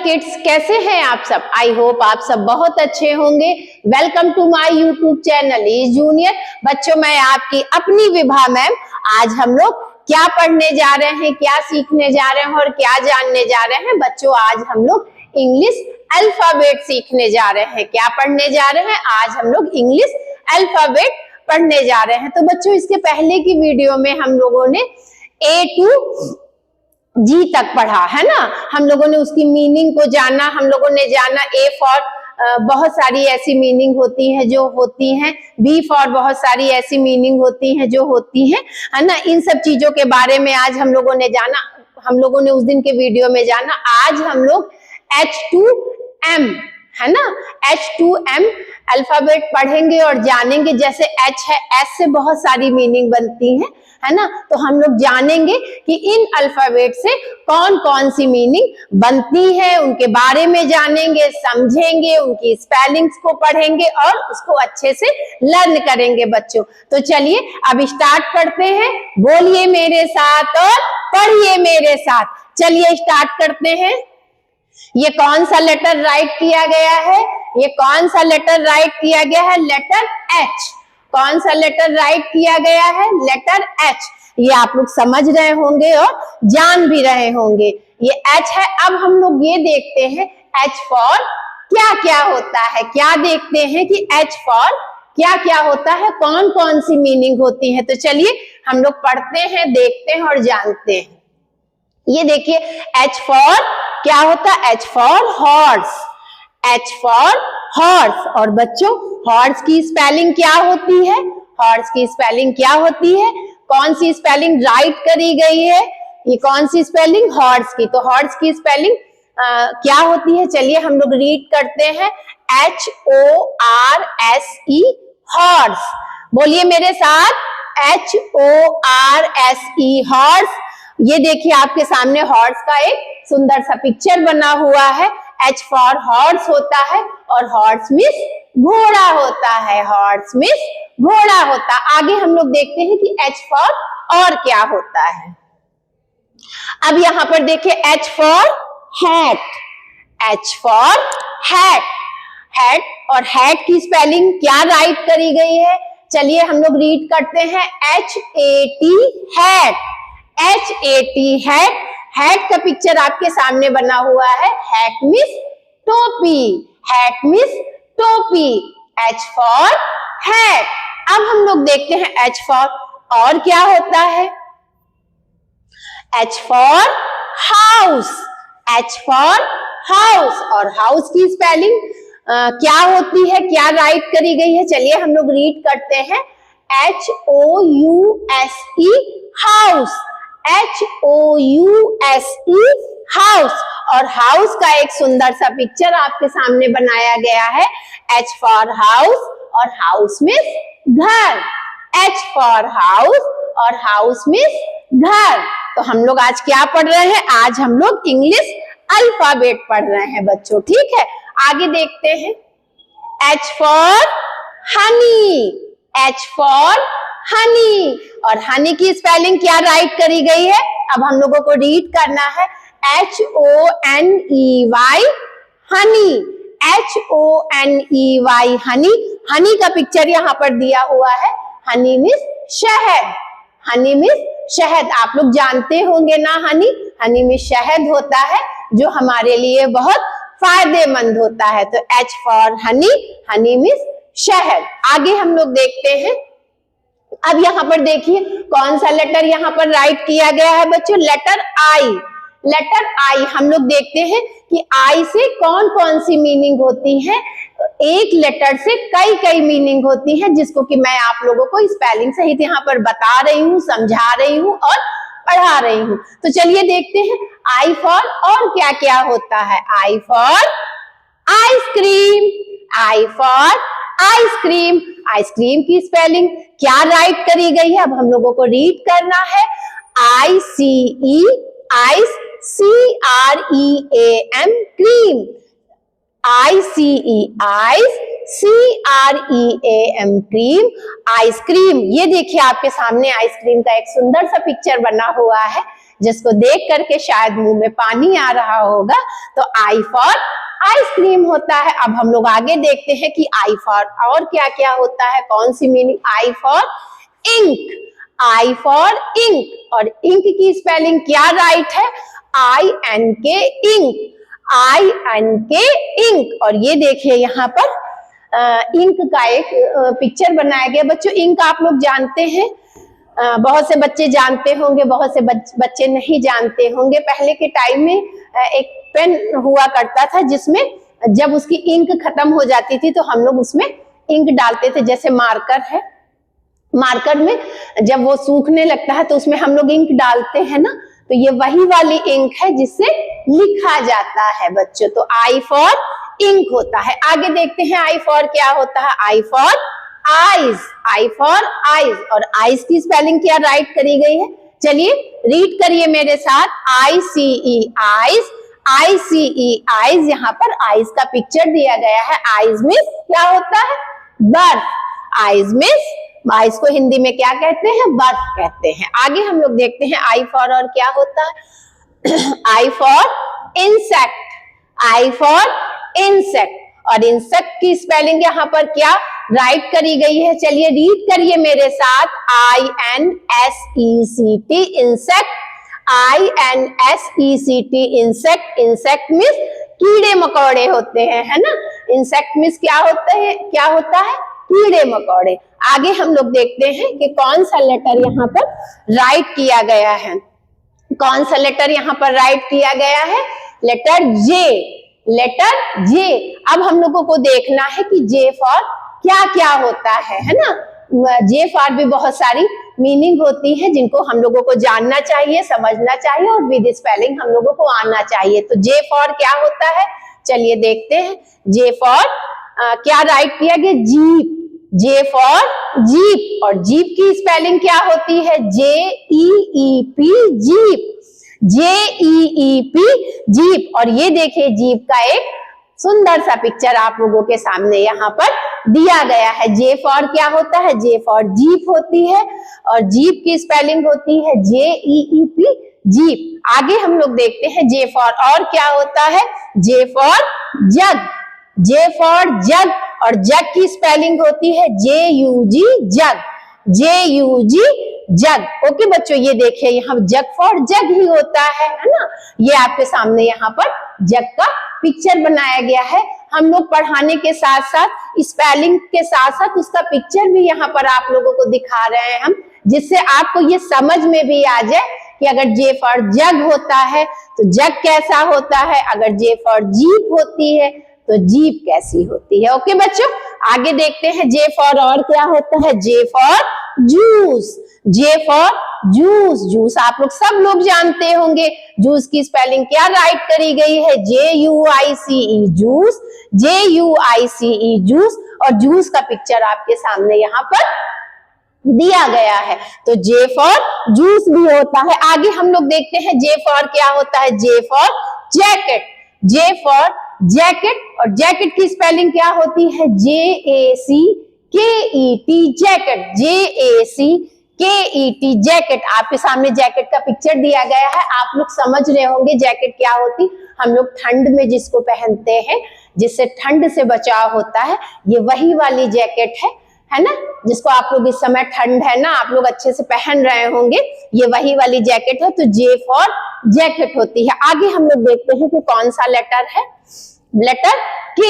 Kids, कैसे हैं आप सब? आई होप आप सब बहुत अच्छे होंगे। Welcome to my YouTube channel is junior. बच्चों, मैं आपकी अपनी विभा मैम। आज हम लोग क्या पढ़ने जा रहे हैं, क्या सीखने जा रहे हैं और क्या जानने जा रहे हैं? बच्चों, आज हम लोग इंग्लिश अल्फाबेट सीखने जा रहे हैं। क्या पढ़ने जा रहे हैं? आज हम लोग इंग्लिश अल्फाबेट पढ़ने जा रहे हैं। तो बच्चों, इसके पहले की वीडियो में हम लोगों ने ए टू जी तक पढ़ा है ना। हम लोगों ने उसकी मीनिंग को जाना। हम लोगों ने जाना ए फॉर बहुत सारी ऐसी मीनिंग होती है जो होती हैं, बी फॉर बहुत सारी ऐसी मीनिंग होती हैं जो होती हैं, है ना। इन सब चीजों के बारे में आज हम लोगों ने जाना। हम लोगों ने उस दिन के वीडियो में जाना। आज हम लोग H2M, है ना, H2M अल्फाबेट पढ़ेंगे और जानेंगे। जैसे H है, S से बहुत सारी मीनिंग बनती है ना। तो हम लोग जानेंगे कि इन अल्फाबेट से कौन कौन सी मीनिंग बनती है, उनके बारे में जानेंगे, समझेंगे, उनकी स्पेलिंग्स को पढ़ेंगे और उसको अच्छे से लर्न करेंगे बच्चों। तो चलिए अब स्टार्ट करते हैं। बोलिए मेरे साथ और पढ़िए मेरे साथ। चलिए स्टार्ट करते हैं। ये कौन सा लेटर राइट किया गया है? ये कौन सा लेटर राइट किया गया है? Letter H। कौन सा लेटर राइट किया गया है? Letter H। ये आप लोग समझ रहे होंगे और जान भी रहे होंगे। ये H है। अब हम लोग ये देखते हैं H फॉर क्या क्या होता है। क्या देखते हैं कि H फॉर क्या क्या होता है, कौन कौन सी मीनिंग होती है। तो चलिए हम लोग पढ़ते हैं, देखते हैं और जानते हैं। ये देखिए H फॉर क्या होता है? H for horse. H for horse. और बच्चों, हॉर्स की स्पेलिंग क्या होती है? हॉर्स की स्पेलिंग क्या होती है? कौन सी स्पेलिंग राइट करी गई है? ये कौन सी स्पेलिंग? हॉर्स की। तो हॉर्स की स्पेलिंग क्या होती है? चलिए हम लोग रीड करते हैं। HORSE, horse. बोलिए मेरे साथ, HORSE, हॉर्स। ये देखिए आपके सामने हॉर्स का एक सुंदर सा पिक्चर बना हुआ है। H फॉर हॉर्स होता है और हॉर्स मीन्स घोड़ा होता है। हॉर्स मीन्स घोड़ा होता। आगे हम लोग देखते हैं कि H फॉर और क्या होता है। अब यहां पर देखिए H for hat. H for hat. Hat और हैट की स्पेलिंग क्या राइट करी गई है? चलिए हम लोग रीड करते हैं। HAT, hat. HAT, hat. Hat का पिक्चर आपके सामने बना हुआ है। हैट मीन्स टोपी। हैट मीन्स टोपी। H for hat. अब हम लोग देखते हैं H फॉर और क्या होता है। H for house. H for house. और हाउस की स्पेलिंग क्या होती है, क्या राइट करी गई है? चलिए हम लोग रीड करते हैं। HOUSE, house. HOUSE, house. और हाउस का एक सुंदर सा पिक्चर आपके सामने बनाया गया है। H फॉर हाउस और हाउस मीन्स घर। H फॉर हाउस और हाउस मीन्स घर। तो हम लोग आज क्या पढ़ रहे हैं? आज हम लोग इंग्लिश अल्फाबेट पढ़ रहे हैं बच्चों। ठीक है, आगे देखते हैं। H for Honey. H for Honey. और हनी की स्पेलिंग क्या राइट करी गई है? अब हम लोगों को रीड करना है। HONEY, हनी। HONEY, हनी। हनी का पिक्चर यहाँ पर दिया हुआ है। हनी मीन्स शहद। हनी मीन्स शहद। आप लोग जानते होंगे ना हनी। हनी में शहद होता है जो हमारे लिए बहुत फायदेमंद होता है। तो H for Honey, Honey means शहद। आगे हम लोग देखते हैं। अब यहाँ पर देखिए कौन सा लेटर यहाँ पर राइट किया गया है बच्चों? Letter I। Letter I। हम लोग देखते हैं कि I से कौन कौन सी मीनिंग होती है। एक लेटर से कई कई मीनिंग होती है, जिसको कि मैं आप लोगों को स्पेलिंग सहित यहाँ पर बता रही हूँ, समझा रही हूँ और पढ़ा रही हूँ। तो चलिए देखते हैं I फॉर और क्या क्या होता है। I for ice cream. I for ice cream. Ice cream की स्पेलिंग क्या राइट करी गई है? अब हम लोगों को रीड करना है। ICE, ice. CREAM, cream. ICE, ice. CREAM, cream. Ice cream. ये देखिए आपके सामने आइसक्रीम का एक सुंदर सा पिक्चर बना हुआ है। जिसको देख करके शायद मुंह में पानी आ रहा होगा। तो आई फॉर आइसक्रीम होता है। अब हम लोग आगे देखते हैं कि आई फॉर और क्या क्या होता है, कौन सी meaning. I for ink, I for ink, और इंक की स्पेलिंग क्या राइट है, INK इंक, INK इंक। और ये देखिए यहाँ पर इंक का एक पिक्चर बनाया गया। बच्चों इंक आप लोग जानते हैं, बहुत से बच्चे जानते होंगे, बहुत से बच्चे नहीं जानते होंगे। पहले के टाइम में एक पेन हुआ करता था जिसमें जब उसकी इंक खत्म हो जाती थी तो हम लोग उसमें इंक डालते थे। जैसे मार्कर है, मार्कर में जब वो सूखने लगता है तो उसमें हम लोग इंक डालते हैं ना, तो ये वही वाली इंक है जिससे लिखा जाता है बच्चों। तो आई फॉर इंक होता है। आगे देखते हैं आई फॉर क्या होता है। I for ice, I for ice, और आईज की स्पेलिंग क्या राइट करी गई है, चलिए रीड करिए मेरे साथ। ICE ice, ICE ice. यहाँ पर आईज का पिक्चर दिया गया है। आईज मीन्स क्या होता है, बर्फ। आईज मीन्स, आईज को हिंदी में क्या कहते हैं, बर्फ कहते हैं। आगे हम लोग देखते हैं आई फॉर और क्या होता है। I for insect, I for insect, और इंसेक्ट की स्पेलिंग यहाँ पर क्या राइट करी गई है, चलिए रीड करिए मेरे साथ। INSECT insect, INSECT insect. Insect means कीड़े मकोड़े होते हैं, है ना। इंसेक्ट मीन्स क्या होते हैं, क्या होता है, कीड़े मकोड़े। आगे हम लोग देखते हैं कि कौन सा लेटर यहाँ पर राइट किया गया है। कौन सा लेटर यहाँ पर राइट किया गया है, लेटर जे, लेटर जे। अब हम लोगों को देखना है कि जे फॉर क्या क्या होता है ना। जे फॉर भी बहुत सारी मीनिंग होती है जिनको हम लोगों को जानना चाहिए, समझना चाहिए, और विद स्पेलिंग हम लोगों को आना चाहिए। तो जे फॉर क्या होता है, चलिए देखते हैं। जे फॉर क्या राइट किया गया, जीप, जे फॉर जीप, और जीप की स्पेलिंग क्या होती है, JEEP जीप, JEEP जीप। और ये देखिए जीप का एक सुंदर सा पिक्चर आप लोगों के सामने यहाँ पर दिया गया है। जे फॉर क्या होता है, जे फॉर जीप होती है, और जीप की स्पेलिंग होती है JEEP जीप। आगे हम लोग देखते हैं जे फॉर और क्या होता है, J for jug, J for jug, और जग की स्पेलिंग होती है JUG जग, JUG जग। ओके बच्चों, ये देखिए यहाँ जग फॉर जग ही होता है ना। ये आपके सामने यहाँ पर जग का पिक्चर बनाया गया है। हम लोग पढ़ाने के साथ साथ स्पेलिंग के साथ साथ उसका पिक्चर भी यहाँ पर आप लोगों को दिखा रहे हैं हम, जिससे आपको ये समझ में भी आ जाए कि अगर जे फॉर जग होता है तो जग कैसा होता है, अगर जे फॉर जीप होती है तो जीप कैसी होती है। ओके बच्चों, आगे देखते हैं जे फॉर और क्या होता है। J for juice, J for juice, juice आप लोग सब लोग जानते होंगे। जूस की स्पेलिंग क्या राइट करी गई है, JUICE जूस, JUICE जूस, और जूस का पिक्चर आपके सामने यहाँ पर दिया गया है। तो जे फॉर जूस भी होता है। आगे हम लोग देखते हैं जे फॉर क्या होता है, J for jacket, J for jacket, और जैकेट की स्पेलिंग क्या होती है, JACKET जैकेट, JACKET जैकेट। आपके सामने जैकेट का पिक्चर दिया गया है। आप लोग समझ रहे होंगे जैकेट क्या होती, हम लोग ठंड में जिसको पहनते हैं, जिससे ठंड से बचाव होता है, ये वही वाली जैकेट है ना, जिसको आप लोग इस समय ठंड है ना, आप लोग अच्छे से पहन रहे होंगे, ये वही वाली जैकेट है। तो जे फॉर जैकेट होती है। आगे हम लोग देखते हैं कि कौन सा लेटर है, लेटर के,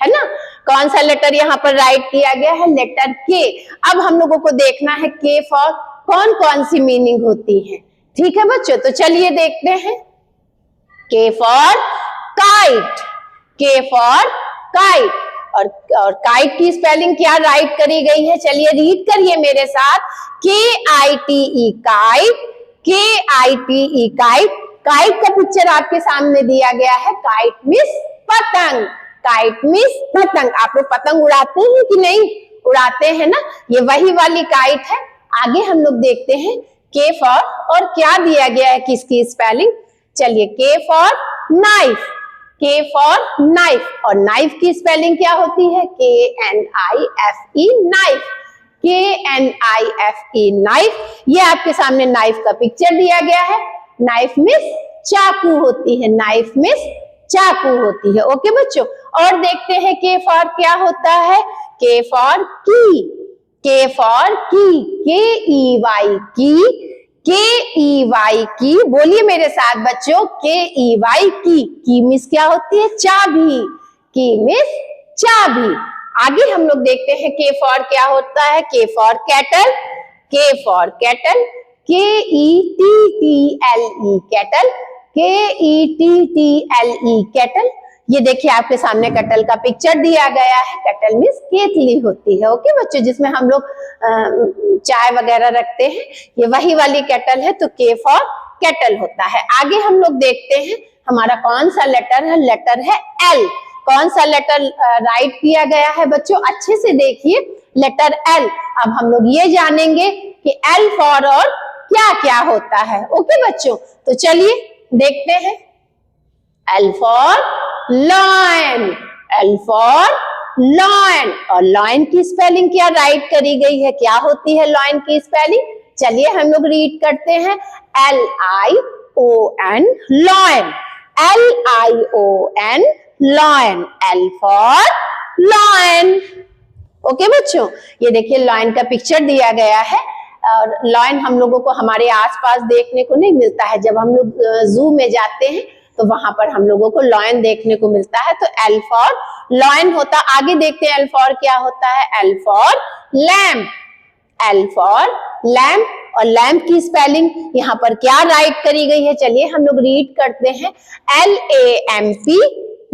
है ना। कौन सा लेटर यहाँ पर राइट किया गया है, लेटर के। अब हम लोगों को देखना है के फॉर कौन कौन सी मीनिंग होती है, ठीक है बच्चों। तो चलिए देखते हैं। के फॉर काइट, के फॉर काइट, और काइट की स्पेलिंग क्या राइट करी गई है, चलिए रीड करिए मेरे साथ। KITE kite, KITE kite. Kite का पिक्चर आपके सामने दिया गया है। काइट मीन्स पतंग, काइट मीन्स पतंग। आप लोग पतंग उड़ाते हैं कि नहीं, उड़ाते हैं ना, ये वही वाली काइट है। आगे हम लोग देखते हैं के फॉर और क्या दिया गया है, किसकी स्पेलिंग, चलिए के फॉर नाइफ, के फॉर नाइफ, और नाइफ की स्पेलिंग क्या होती है, KNIFE नाइफ, KNIFE नाइफ। ये आपके सामने नाइफ का पिक्चर दिया गया है। नाइफ मीन्स चाकू होती है, नाइफ मीन्स चाकू होती है। ओके बच्चों, और देखते हैं के फॉर क्या होता है। के फॉर की, के फॉर की, के ई वाई की, के ई वाई की, बोलिए मेरे साथ बच्चों, के ई वाई की मीन्स क्या होती है, चाबी, की मीन्स चाबी। आगे हम लोग देखते हैं के फॉर क्या होता है। K for kettle, K for kettle, K E T T L E kettle, K E T T L E kettle. ये देखिए आपके सामने कटल का पिक्चर दिया गया है। कटल मीन्स केतली होती है। ओके बच्चों, जिसमें हम लोग चाय वगैरह रखते हैं, ये वही वाली केटल है, तो के फॉर केटल होता है। आगे हम लोग देखते हैं हमारा कौन सा लेटर है। लेटर है एल। कौन सा लेटर राइट किया गया है बच्चों, अच्छे से देखिए, लेटर एल। अब हम लोग ये जानेंगे कि एल फॉर और क्या क्या होता है। ओके बच्चों, तो चलिए देखते हैं। L for lion, L for lion, और लॉयन की स्पेलिंग क्या राइट करी गई है, क्या होती है लॉयन की स्पेलिंग, चलिए हम लोग रीड करते हैं। L-I-O-N lion, L-I-O-N lion, L for lion. Okay बच्चों, ये देखिए लॉयन का पिक्चर दिया गया है, और लॉयन हम लोगों को हमारे आसपास देखने को नहीं मिलता है। जब हम लोग जू में जाते हैं तो वहां पर हम लोगों को लॉयन देखने को मिलता है, तो एल फॉर लॉयन होता। आगे देखते हैं एल फॉर क्या होता है। L for lamp, L for lamp, और लैम्प की स्पेलिंग यहाँ पर क्या राइट करी गई है, चलिए हम लोग रीड करते हैं। L-A-M-P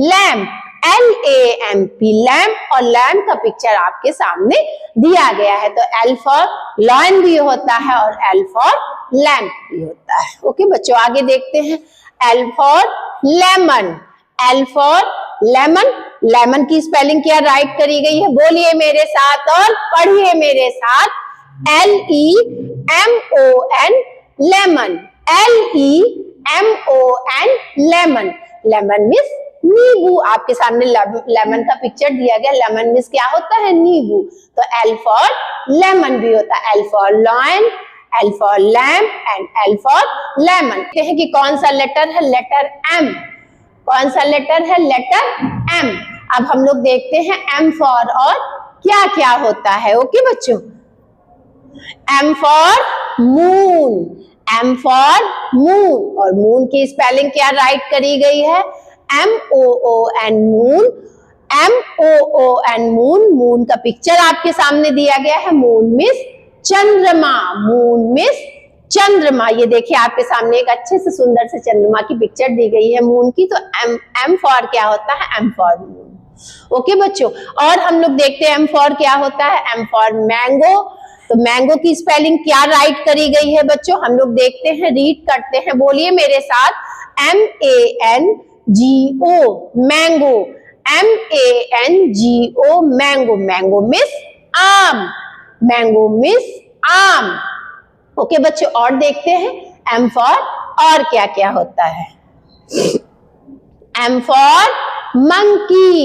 लैम्प, L-A-M-P लैम्प, और लैम्प का पिक्चर आपके सामने दिया गया है। तो एल फॉर लॉयन भी होता है और एल फॉर लैम्प भी होता है। ओके बच्चों, आगे देखते हैं। L for lemon, L for lemon, lemon की स्पेलिंग क्या राइट करी गई है, बोलिए मेरे साथ और पढ़िए मेरे साथ। L-E-M-O-N lemon, L-E-M-O-N lemon, lemon means नींबू। आपके सामने लेमन का पिक्चर दिया गया, लेमन मीन्स क्या होता है, नींबू। तो एल फॉर लेमन भी होता है। L for lion, L for lamp and L for lemon. देखते हैं कि कौन सा लेटर है, लेटर एम। कौन सा लेटर है, लेटर एम। अब हम लोग देखते हैं एम फॉर और क्या क्या होता है। ओके बच्चों, M for moon, M for moon, और मून की स्पेलिंग क्या राइट करी गई है, M-O-O-N moon, M-O-O-N moon. Moon का पिक्चर आपके सामने दिया गया है। मून मीन्स चंद्रमा, मून मीन्स चंद्रमा। ये देखिए आपके सामने एक अच्छे से सुंदर से चंद्रमा की पिक्चर दी गई है मून की। तो एम फॉर क्या होता है, एम फॉर मून। ओके बच्चों, और हम लोग देखते हैं एम फॉर क्या होता है। एम फॉर मैंगो, तो मैंगो की स्पेलिंग क्या राइट करी गई है बच्चों, हम लोग देखते हैं, रीड करते हैं, बोलिए मेरे साथ। M-A-N-G-O mango, M-A-N-G-O mango, mango miss आम, मैंगो मिस आम। ओके बच्चों, और देखते हैं एम फॉर और क्या क्या होता है। M for monkey,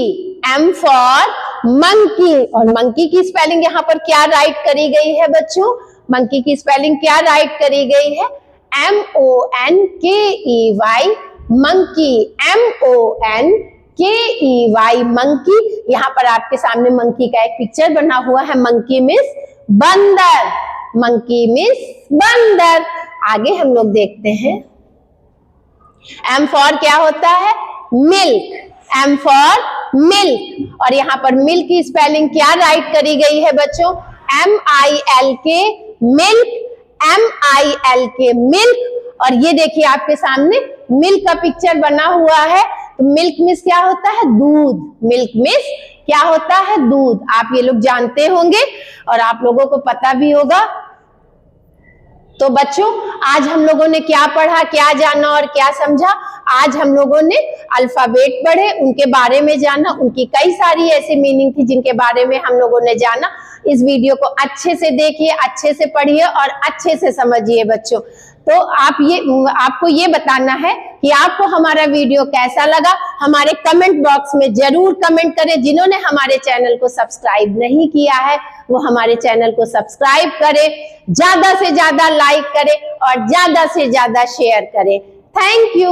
M for monkey, और मंकी की स्पेलिंग यहाँ पर क्या राइट करी गई है बच्चों, मंकी की स्पेलिंग क्या राइट करी गई है, M-O-N-K-E-Y मंकी, M-O-N-K-E-Y मंकी। यहाँ पर आपके सामने मंकी का एक पिक्चर बना हुआ है। मंकी मीन्स बंदर, मंकी मीन्स बंदर। आगे हम लोग देखते हैं एम फॉर क्या होता है, मिल्क, एम फॉर मिल्क, और यहाँ पर मिल्क की स्पेलिंग क्या राइट करी गई है बच्चों, M-I-L-K मिल्क, M-I-L-K मिल्क। और ये देखिए आपके सामने मिल्क का पिक्चर बना हुआ है। तो मिल्क मीन्स क्या होता है, दूध, मिल्क मीन्स क्या होता है, दूध। आप ये लोग जानते होंगे और आप लोगों को पता भी होगा। तो बच्चों, आज हम लोगों ने क्या पढ़ा, क्या जाना और क्या समझा। आज हम लोगों ने अल्फाबेट पढ़े, उनके बारे में जाना, उनकी कई सारी ऐसी मीनिंग थी जिनके बारे में हम लोगों ने जाना। इस वीडियो को अच्छे से देखिए, अच्छे से पढ़िए और अच्छे से समझिए बच्चों। तो आपको ये बताना है कि आपको हमारा वीडियो कैसा लगा। हमारे कमेंट बॉक्स में जरूर कमेंट करें। जिन्होंने हमारे चैनल को सब्सक्राइब नहीं किया है वो हमारे चैनल को सब्सक्राइब करें, ज्यादा से ज्यादा लाइक करें और ज्यादा से ज्यादा शेयर करें। Thank you.